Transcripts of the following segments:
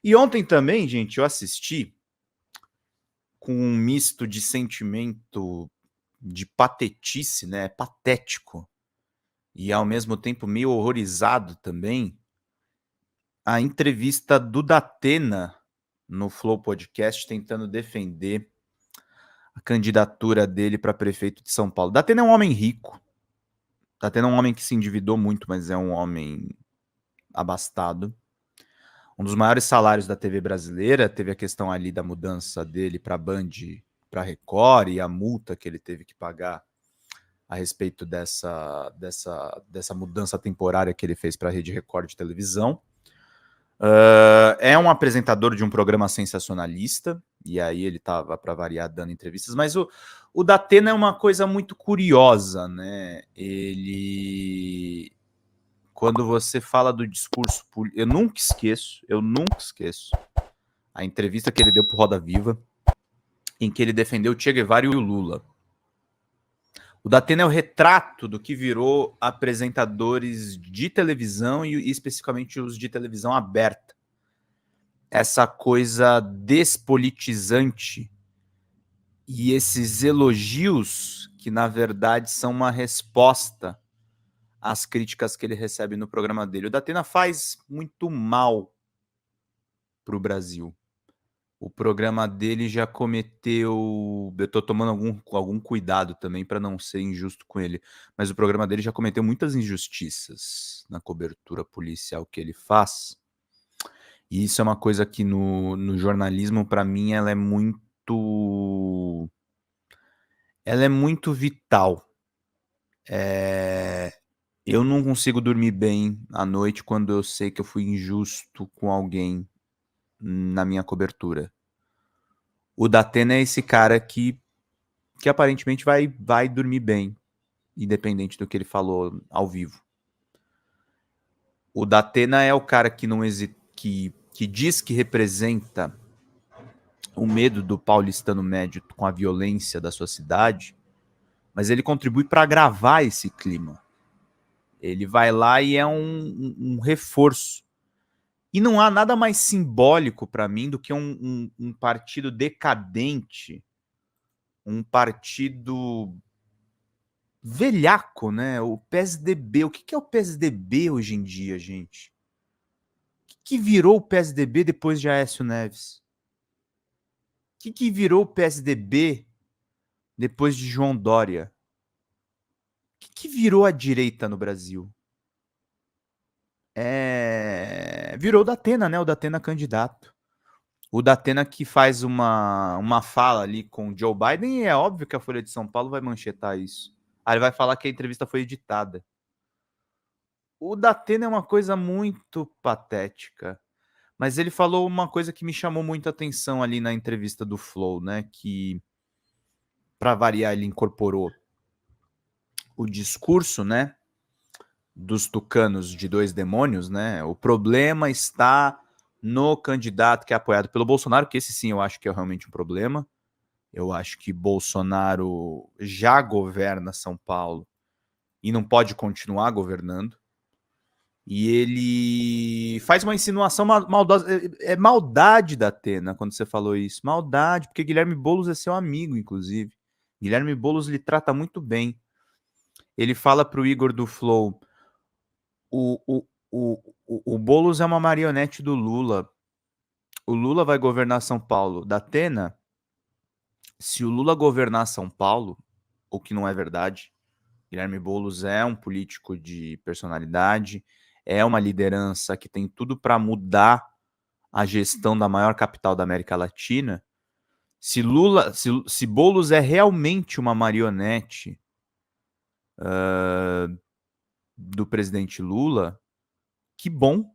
E ontem também, gente, eu assisti com um misto de sentimento de patetice, né? Patético. E ao mesmo tempo meio horrorizado também, a entrevista do Datena no Flow Podcast tentando defender a candidatura dele para prefeito de São Paulo. Datena é um homem rico. Datena é um homem que se endividou muito, mas é um homem abastado. Um dos maiores salários da TV brasileira. Teve a questão ali da mudança dele para Band, para Record, e a multa que ele teve que pagar a respeito dessa mudança temporária que ele fez para a Rede Record de televisão. É um apresentador de um programa sensacionalista, e aí ele estava, para variar, dando entrevistas, mas o Datena é uma coisa muito curiosa, né? Quando você fala do discurso político, eu nunca esqueço a entrevista que ele deu pro Roda Viva, em que ele defendeu o Che Guevara e o Lula. O Datena é o retrato do que virou apresentadores de televisão e especificamente os de televisão aberta. Essa coisa despolitizante e esses elogios que, na verdade, são uma resposta às críticas que ele recebe no programa dele. O Datena faz muito mal para o Brasil. O programa dele já cometeu... Eu estou tomando algum cuidado também para não ser injusto com ele, mas o programa dele já cometeu muitas injustiças na cobertura policial que ele faz. E isso é uma coisa que no jornalismo, para mim, ela é muito vital. Eu não consigo dormir bem à noite quando eu sei que eu fui injusto com alguém na minha cobertura. O Datena é esse cara que aparentemente vai dormir bem, independente do que ele falou ao vivo. O Datena é o cara que não que diz que representa o medo do paulistano médio com a violência da sua cidade, mas ele contribui para agravar esse clima. Ele vai lá e é um reforço. E não há nada mais simbólico para mim do que um partido decadente, um partido velhaco, né? O PSDB. O que é o PSDB hoje em dia, gente? O que virou o PSDB depois de Aécio Neves? O que virou o PSDB depois de João Dória? O que virou a direita no Brasil? Virou o Datena, né? O Datena candidato. O Datena que faz uma fala ali com o Joe Biden, e é óbvio que a Folha de São Paulo vai manchetar isso. Aí ele vai falar que a entrevista foi editada. O Datena é uma coisa muito patética. Mas ele falou uma coisa que me chamou muito a atenção ali na entrevista do Flow, né? Que, para variar, ele incorporou o discurso, né? Dos tucanos de dois demônios, né? O problema está no candidato que é apoiado pelo Bolsonaro, que esse sim eu acho que é realmente um problema. Eu acho que Bolsonaro já governa São Paulo e não pode continuar governando. E ele faz uma insinuação maldosa. É maldade da Atena quando você falou isso. Maldade, porque Guilherme Boulos é seu amigo, inclusive. Guilherme Boulos lhe trata muito bem. Ele fala pro Igor do Flow: o Boulos é uma marionete do Lula. O Lula vai governar São Paulo. Da Atena, se o Lula governar São Paulo, o que não é verdade, Guilherme Boulos é um político de personalidade, é uma liderança que tem tudo para mudar a gestão da maior capital da América Latina. Se Boulos é realmente uma marionete do presidente Lula, que bom.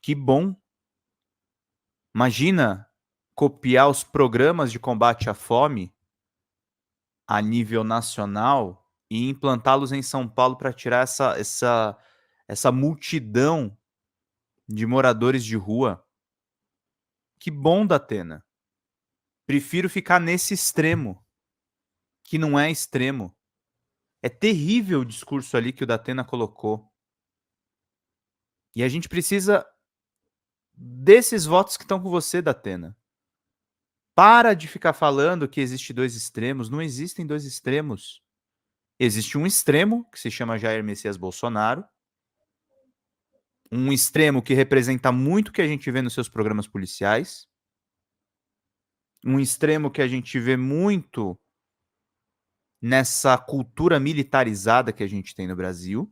Que bom. Imagina copiar os programas de combate à fome a nível nacional e implantá-los em São Paulo para tirar essa multidão de moradores de rua. Que bom, Datena. Prefiro ficar nesse extremo, que não é extremo. É terrível o discurso ali que o Datena colocou. E a gente precisa desses votos que estão com você, Datena. Para de ficar falando que existe dois extremos. Não existem dois extremos. Existe um extremo, que se chama Jair Messias Bolsonaro. Um extremo que representa muito o que a gente vê nos seus programas policiais. Um extremo que a gente vê muito nessa cultura militarizada que a gente tem no Brasil.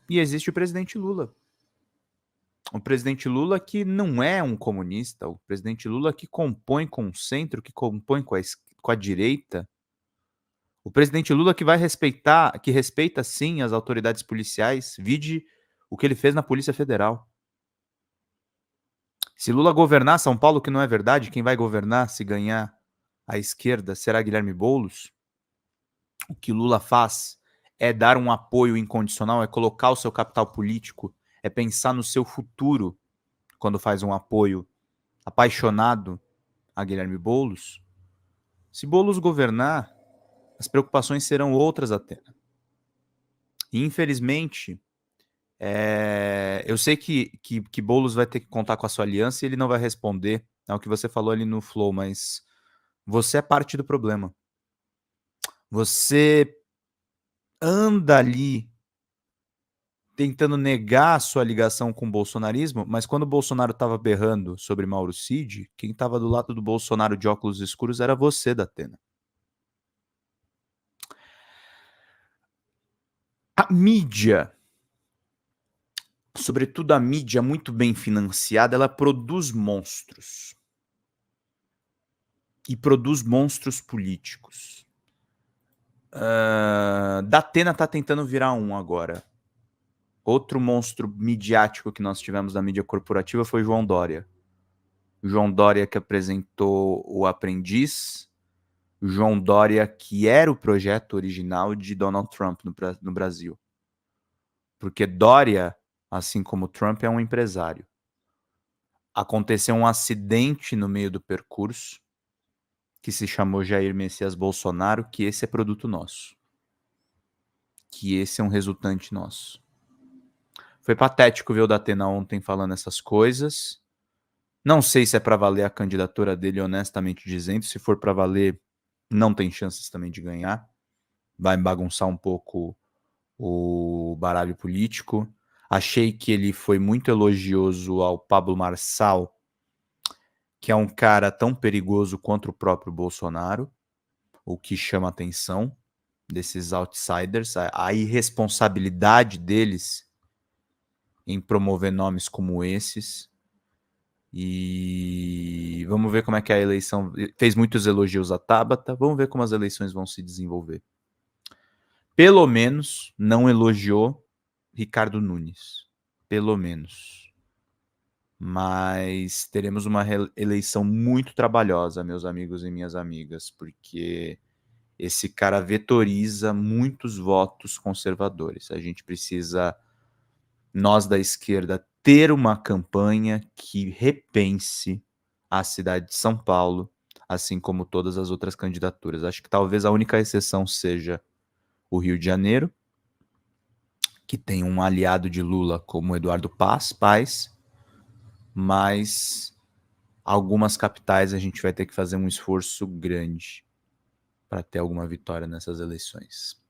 E existe o presidente Lula. O presidente Lula que não é um comunista, o presidente Lula que compõe com o centro, que compõe com a direita. O presidente Lula que vai respeitar, que respeita sim as autoridades policiais, vide o que ele fez na Polícia Federal. Se Lula governar São Paulo, que não é verdade, quem vai governar se ganhar a esquerda será Guilherme Boulos. O que Lula faz é dar um apoio incondicional, é colocar o seu capital político, é pensar no seu futuro quando faz um apoio apaixonado a Guilherme Boulos. Se Boulos governar, as preocupações serão outras até. E, infelizmente, eu sei que Boulos vai ter que contar com a sua aliança e ele não vai responder ao que você falou ali no Flow, mas você é parte do problema. Você anda ali tentando negar a sua ligação com o bolsonarismo, mas quando o Bolsonaro estava berrando sobre Mauro Cid, quem estava do lado do Bolsonaro de óculos escuros era você, Datena. A mídia, sobretudo a mídia muito bem financiada, ela produz monstros. E produz monstros políticos. Datena está tentando virar um agora. Outro monstro midiático que nós tivemos da mídia corporativa foi João Dória. João Dória que apresentou O Aprendiz. João Dória que era o projeto original de Donald Trump no Brasil. Porque Dória, assim como Trump, é um empresário. Aconteceu um acidente no meio do percurso que se chamou Jair Messias Bolsonaro, que esse é produto nosso. Que esse é um resultante nosso. Foi patético ver o Datena ontem falando essas coisas. Não sei se é para valer a candidatura dele, honestamente dizendo. Se for para valer, não tem chances também de ganhar. Vai bagunçar um pouco o baralho político. Achei que ele foi muito elogioso ao Pablo Marçal, que é um cara tão perigoso quanto o próprio Bolsonaro, o que chama atenção desses outsiders, a irresponsabilidade deles em promover nomes como esses. E vamos ver como é que a eleição... Fez muitos elogios à Tabata, vamos ver como as eleições vão se desenvolver. Pelo menos não elogiou Ricardo Nunes. Pelo menos. Mas teremos uma eleição muito trabalhosa, meus amigos e minhas amigas, porque esse cara vetoriza muitos votos conservadores. A gente precisa, nós da esquerda, ter uma campanha que repense a cidade de São Paulo, assim como todas as outras candidaturas. Acho que talvez a única exceção seja o Rio de Janeiro, que tem um aliado de Lula como Eduardo Paes, mas algumas capitais a gente vai ter que fazer um esforço grande para ter alguma vitória nessas eleições.